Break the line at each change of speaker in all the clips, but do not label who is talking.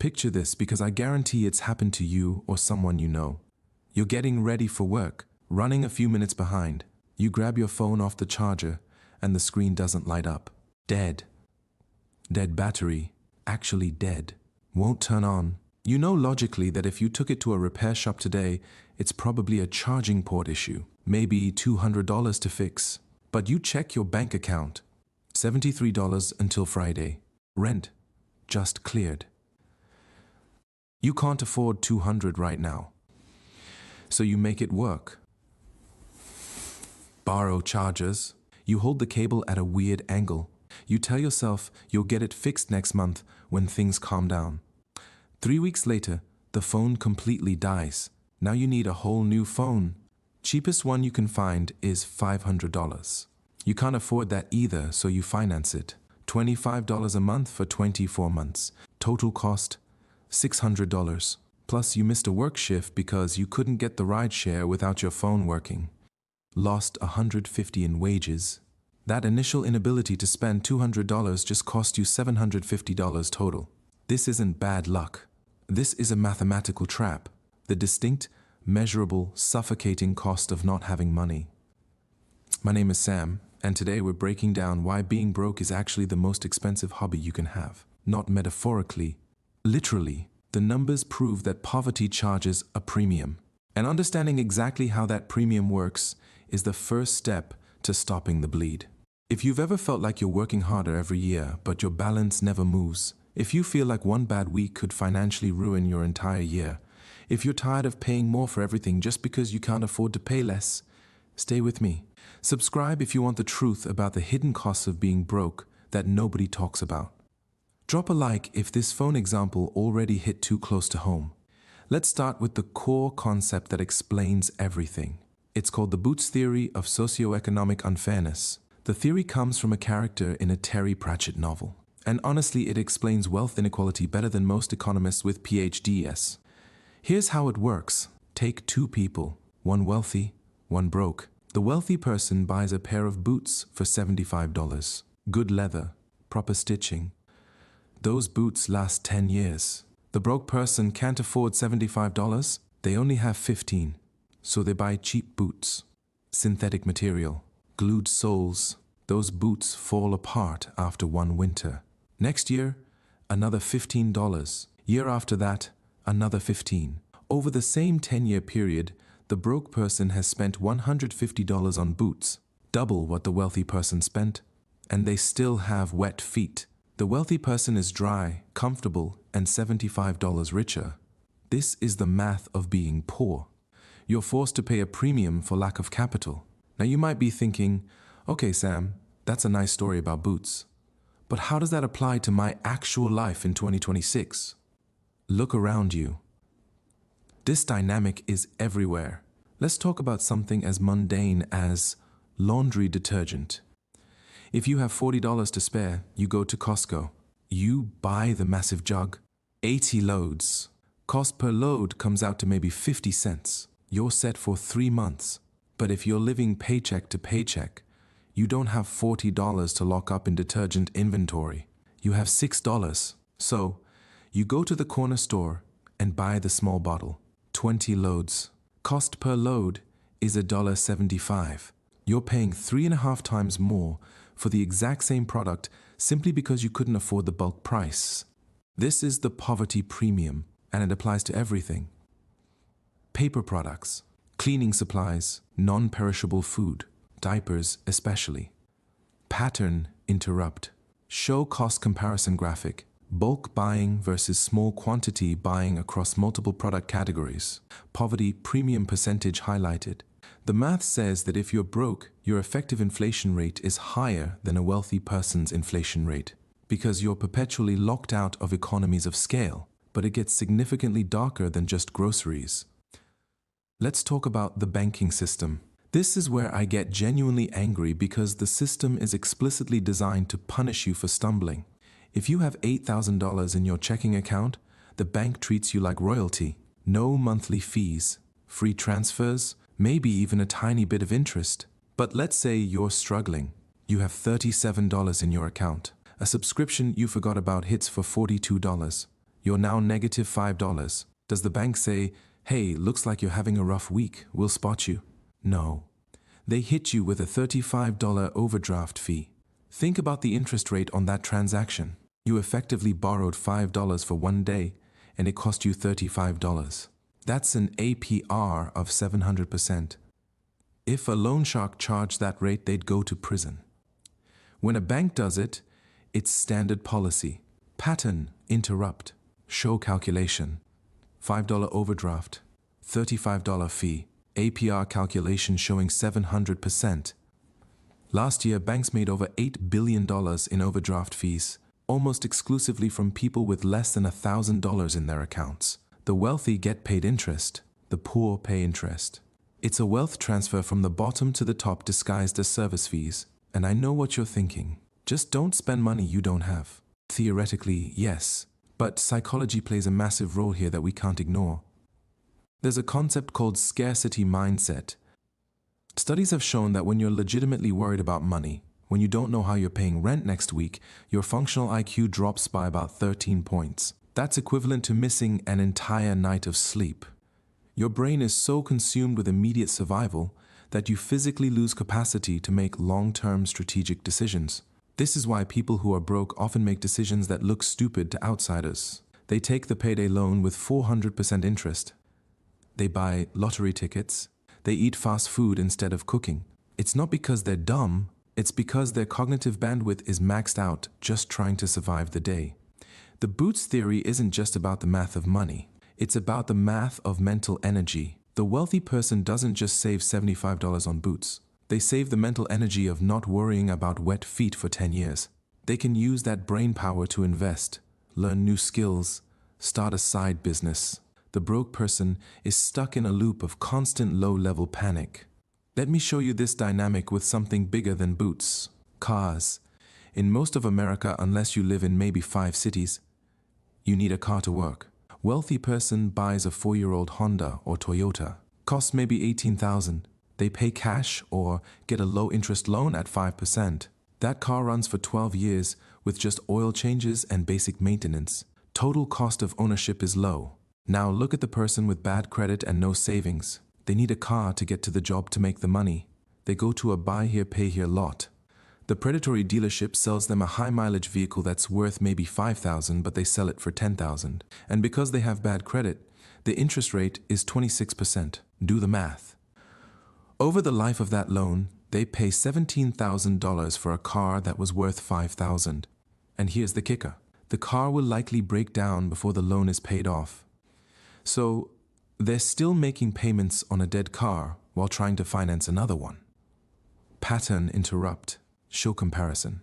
Picture this, because I guarantee it's happened to you or someone you know. You're getting ready for work, running a few minutes behind. You grab your phone off the charger and the screen doesn't light up. Dead. Dead battery. Actually dead. Won't turn on. You know logically that if you took it to a repair shop today, it's probably a charging port issue. Maybe $200 to fix. But you check your bank account. $73 until Friday. Rent just cleared. You can't afford $200 right now. So you make it work. Borrow chargers. You hold the cable at a weird angle. You tell yourself you'll get it fixed next month when things calm down. 3 weeks later, the phone completely dies. Now you need a whole new phone. Cheapest one you can find is $500. You can't afford that either, so you finance it. $25 a month for 24 months. Total cost, $600. Plus you missed a work shift because you couldn't get the ride share without your phone working. Lost $150 in wages. That initial inability to spend $200 just cost you $750 total. This isn't bad luck. This is a mathematical trap. The distinct, measurable, suffocating cost of not having money. My name is Sam, and today we're breaking down why being broke is actually the most expensive hobby you can have. Not metaphorically, literally. The numbers prove that poverty charges a premium. And understanding exactly how that premium works is the first step to stopping the bleed. If you've ever felt like you're working harder every year, but your balance never moves, if you feel like one bad week could financially ruin your entire year, if you're tired of paying more for everything just because you can't afford to pay less, stay with me. Subscribe if you want the truth about the hidden costs of being broke that nobody talks about. Drop a like if this phone example already hit too close to home. Let's start with the core concept that explains everything. It's called the Boots theory of socioeconomic unfairness. The theory comes from a character in a Terry Pratchett novel. And honestly, it explains wealth inequality better than most economists with PhDs. Here's how it works. Take two people, one wealthy, one broke. The wealthy person buys a pair of boots for $75. Good leather, proper stitching. Those boots last 10 years. The broke person can't afford $75. They only have 15. So they buy cheap boots. Synthetic material, glued soles. Those boots fall apart after one winter. Next year, another $15. Year after that, another $15. Over the same 10-year period, the broke person has spent $150 on boots, double what the wealthy person spent, and they still have wet feet. The wealthy person is dry, comfortable, and $75 richer. This is the math of being poor. You're forced to pay a premium for lack of capital. Now you might be thinking, okay Sam, that's a nice story about boots. But how does that apply to my actual life in 2026? Look around you. This dynamic is everywhere. Let's talk about something as mundane as laundry detergent. If you have $40 to spare, you go to Costco. You buy the massive jug, 80 loads. Cost per load comes out to maybe 50 cents. You're set for 3 months. But if you're living paycheck to paycheck, you don't have $40 to lock up in detergent inventory. You have $6. So, you go to the corner store and buy the small bottle, 20 loads. Cost per load is $1.75. You're paying 3.5 times more for the exact same product simply because you couldn't afford the bulk price. This is the poverty premium, and it applies to everything. Paper products, cleaning supplies, non-perishable food, diapers especially. Pattern interrupt. Show cost comparison graphic. Bulk buying versus small quantity buying across multiple product categories. Poverty premium percentage highlighted. The math says that if you're broke, your effective inflation rate is higher than a wealthy person's inflation rate because you're perpetually locked out of economies of scale, but it gets significantly darker than just groceries. Let's talk about the banking system. This is where I get genuinely angry because the system is explicitly designed to punish you for stumbling. If you have $8,000 in your checking account, the bank treats you like royalty. No monthly fees, free transfers, maybe even a tiny bit of interest. But let's say you're struggling. You have $37 in your account. A subscription you forgot about hits for $42. You're now negative $5. Does the bank say, hey, looks like you're having a rough week, we'll spot you? No. They hit you with a $35 overdraft fee. Think about the interest rate on that transaction. You effectively borrowed $5 for one day, and it cost you $35. That's an APR of 700%. If a loan shark charged that rate, they'd go to prison. When a bank does it, it's standard policy. Pattern, interrupt, show calculation, $5 overdraft, $35 fee, APR calculation showing 700%. Last year, banks made over $8 billion in overdraft fees, almost exclusively from people with less than $1,000 in their accounts. The wealthy get paid interest, the poor pay interest. It's a wealth transfer from the bottom to the top disguised as service fees. And I know what you're thinking. Just don't spend money you don't have. Theoretically, yes, but psychology plays a massive role here that we can't ignore. There's a concept called scarcity mindset. Studies have shown that when you're legitimately worried about money, when you don't know how you're paying rent next week, your functional IQ drops by about 13 points. That's equivalent to missing an entire night of sleep. Your brain is so consumed with immediate survival that you physically lose capacity to make long-term strategic decisions. This is why people who are broke often make decisions that look stupid to outsiders. They take the payday loan with 400% interest. They buy lottery tickets. They eat fast food instead of cooking. It's not because they're dumb, it's because their cognitive bandwidth is maxed out just trying to survive the day. The boots theory isn't just about the math of money. It's about the math of mental energy. The wealthy person doesn't just save $75 on boots. They save the mental energy of not worrying about wet feet for 10 years. They can use that brain power to invest, learn new skills, start a side business. The broke person is stuck in a loop of constant low-level panic. Let me show you this dynamic with something bigger than boots. Cars. In most of America, unless you live in maybe 5 cities, you need a car to work. Wealthy person buys a 4-year-old Honda or Toyota. Costs maybe $18,000. They pay cash or get a low-interest loan at 5%. That car runs for 12 years with just oil changes and basic maintenance. Total cost of ownership is low. Now look at the person with bad credit and no savings. They need a car to get to the job to make the money. They go to a buy here, pay here lot. The predatory dealership sells them a high-mileage vehicle that's worth maybe $5,000, but they sell it for $10,000. And because they have bad credit, the interest rate is 26%. Do the math. Over the life of that loan, they pay $17,000 for a car that was worth $5,000. And here's the kicker. The car will likely break down before the loan is paid off. So they're still making payments on a dead car while trying to finance another one. Pattern interrupt. Show comparison.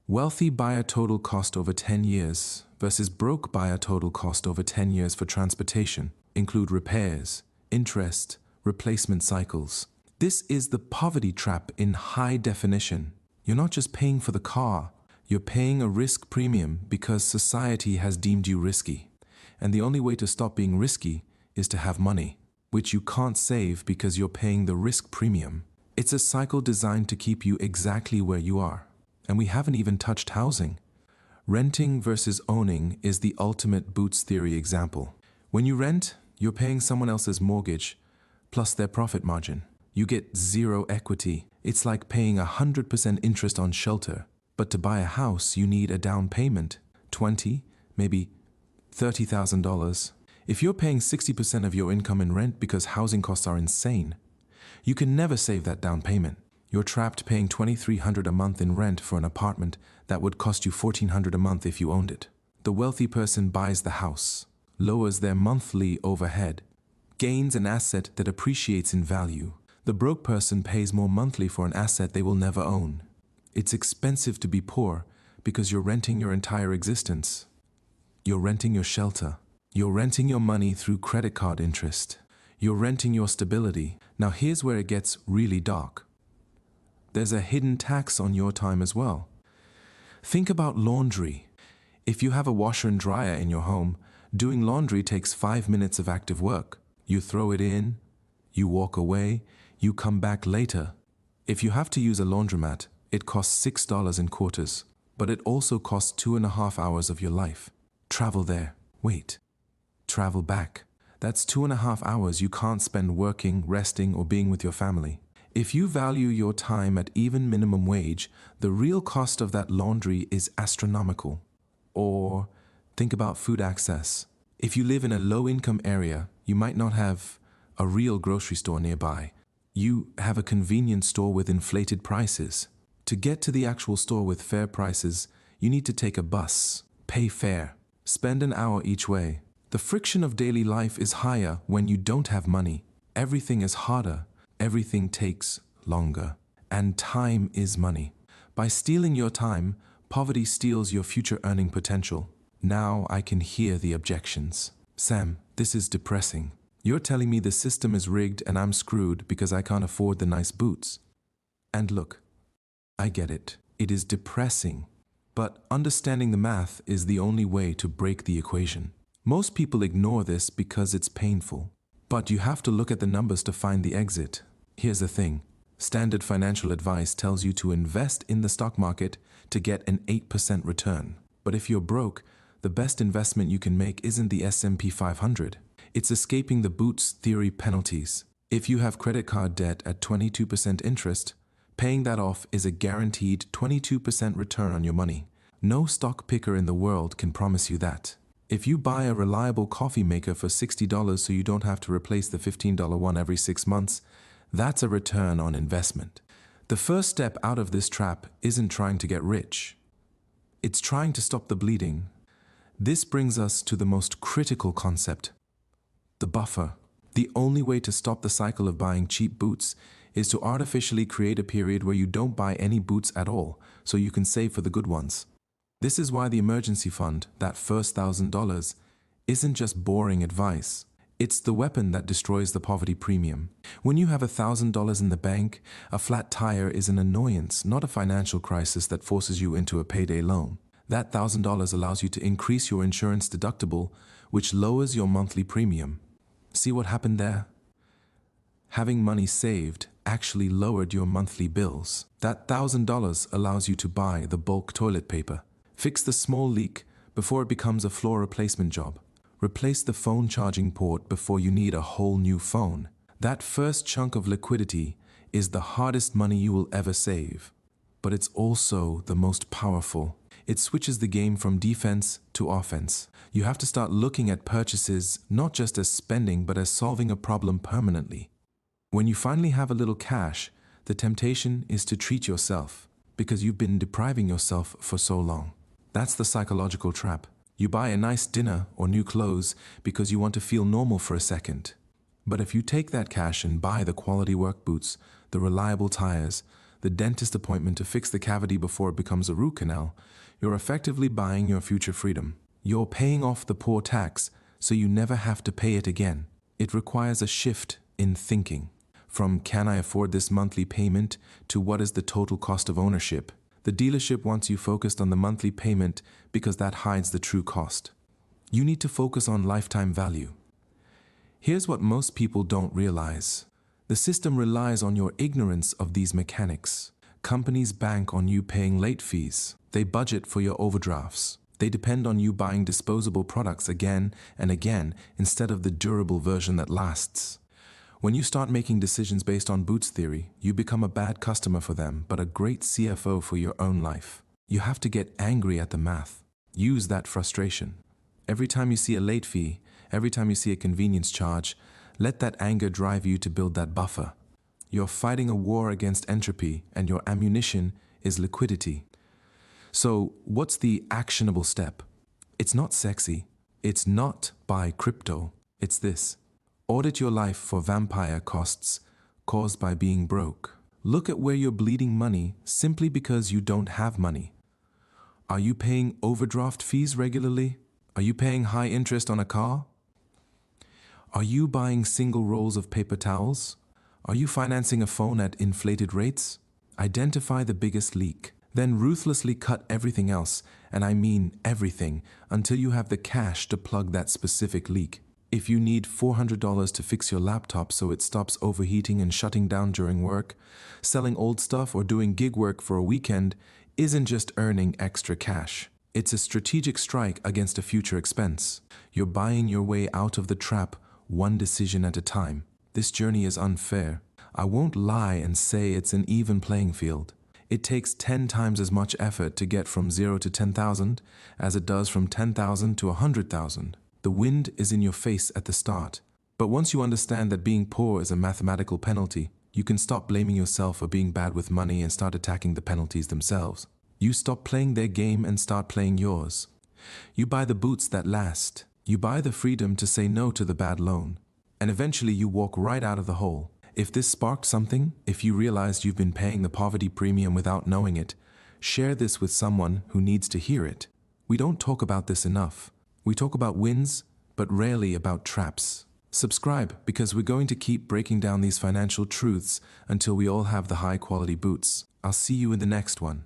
Wealthy buyer total cost over 10 years versus broke buyer total cost over 10 years for transportation include repairs, interest, replacement cycles. This is the poverty trap in high definition. You're not just paying for the car, you're paying a risk premium because society has deemed you risky. And the only way to stop being risky is to have money, which you can't save because you're paying the risk premium. It's a cycle designed to keep you exactly where you are. And we haven't even touched housing. Renting versus owning is the ultimate boots theory example. When you rent, you're paying someone else's mortgage plus their profit margin. You get zero equity. It's like paying 100% interest on shelter. But to buy a house, you need a down payment, $20,000, maybe $30,000. If you're paying 60% of your income in rent because housing costs are insane, you can never save that down payment. You're trapped paying $2,300 a month in rent for an apartment that would cost you $1,400 a month if you owned it. The wealthy person buys the house, lowers their monthly overhead, gains an asset that appreciates in value. The broke person pays more monthly for an asset they will never own. It's expensive to be poor because you're renting your entire existence. You're renting your shelter. You're renting your money through credit card interest. You're renting your stability. Now here's where it gets really dark. There's a hidden tax on your time as well. Think about laundry. If you have a washer and dryer in your home, doing laundry takes 5 minutes of active work. You throw it in, you walk away, you come back later. If you have to use a laundromat, it costs $6 in quarters, but it also costs 2.5 hours of your life. Travel there. Wait, travel back. That's 2.5 hours you can't spend working, resting, or being with your family. If you value your time at even minimum wage, the real cost of that laundry is astronomical. Or think about food access. If you live in a low-income area, you might not have a real grocery store nearby. You have a convenience store with inflated prices. To get to the actual store with fair prices, you need to take a bus, pay fare, spend an hour each way. The friction of daily life is higher when you don't have money. Everything is harder. Everything takes longer. And time is money. By stealing your time, poverty steals your future earning potential. Now I can hear the objections. Sam, this is depressing. You're telling me the system is rigged and I'm screwed because I can't afford the nice boots. And look, I get it. It is depressing. But understanding the math is the only way to break the equation. Most people ignore this because it's painful. But you have to look at the numbers to find the exit. Here's the thing. Standard financial advice tells you to invest in the stock market to get an 8% return. But if you're broke, the best investment you can make isn't the S&P 500. It's escaping the boots theory penalties. If you have credit card debt at 22% interest, paying that off is a guaranteed 22% return on your money. No stock picker in the world can promise you that. If you buy a reliable coffee maker for $60 so you don't have to replace the $15 one every 6 months, that's a return on investment. The first step out of this trap isn't trying to get rich. It's trying to stop the bleeding. This brings us to the most critical concept, the buffer. The only way to stop the cycle of buying cheap boots is to artificially create a period where you don't buy any boots at all, so you can save for the good ones. This is why the emergency fund, that first $1,000, isn't just boring advice. It's the weapon that destroys the poverty premium. When you have $1,000 in the bank, a flat tire is an annoyance, not a financial crisis that forces you into a payday loan. That $1,000 allows you to increase your insurance deductible, which lowers your monthly premium. See what happened there? Having money saved actually lowered your monthly bills. That $1,000 allows you to buy the bulk toilet paper, fix the small leak before it becomes a floor replacement job, replace the phone charging port before you need a whole new phone. That first chunk of liquidity is the hardest money you will ever save, but it's also the most powerful. It switches the game from defense to offense. You have to start looking at purchases not just as spending, but as solving a problem permanently. When you finally have a little cash, the temptation is to treat yourself because you've been depriving yourself for so long. That's the psychological trap. You buy a nice dinner or new clothes because you want to feel normal for a second. But if you take that cash and buy the quality work boots, the reliable tires, the dentist appointment to fix the cavity before it becomes a root canal, you're effectively buying your future freedom. You're paying off the poor tax so you never have to pay it again. It requires a shift in thinking. From can I afford this monthly payment to what is the total cost of ownership. The dealership wants you focused on the monthly payment because that hides the true cost. You need to focus on lifetime value. Here's what most people don't realize. The system relies on your ignorance of these mechanics. Companies bank on you paying late fees. They budget for your overdrafts. They depend on you buying disposable products again and again instead of the durable version that lasts. When you start making decisions based on Boots theory, you become a bad customer for them, but a great CFO for your own life. You have to get angry at the math. Use that frustration. Every time you see a late fee, every time you see a convenience charge, let that anger drive you to build that buffer. You're fighting a war against entropy, and your ammunition is liquidity. So, what's the actionable step? It's not sexy. It's not buy crypto. It's this. Audit your life for vampire costs caused by being broke. Look at where you're bleeding money simply because you don't have money. Are you paying overdraft fees regularly? Are you paying high interest on a car? Are you buying single rolls of paper towels? Are you financing a phone at inflated rates? Identify the biggest leak. Then ruthlessly cut everything else, and I mean everything, until you have the cash to plug that specific leak. If you need $400 to fix your laptop so it stops overheating and shutting down during work, selling old stuff or doing gig work for a weekend isn't just earning extra cash. It's a strategic strike against a future expense. You're buying your way out of the trap one decision at a time. This journey is unfair. I won't lie and say it's an even playing field. It takes 10 times as much effort to get from 0 to 10,000 as it does from 10,000 to 100,000. The wind is in your face at the start. But once you understand that being poor is a mathematical penalty, you can stop blaming yourself for being bad with money and start attacking the penalties themselves. You stop playing their game and start playing yours. You buy the boots that last. You buy the freedom to say no to the bad loan. And eventually you walk right out of the hole. If this sparked something, if you realized you've been paying the poverty premium without knowing it, share this with someone who needs to hear it. We don't talk about this enough. We talk about wins, but rarely about traps. Subscribe, because we're going to keep breaking down these financial truths until we all have the high-quality boots. I'll see you in the next one.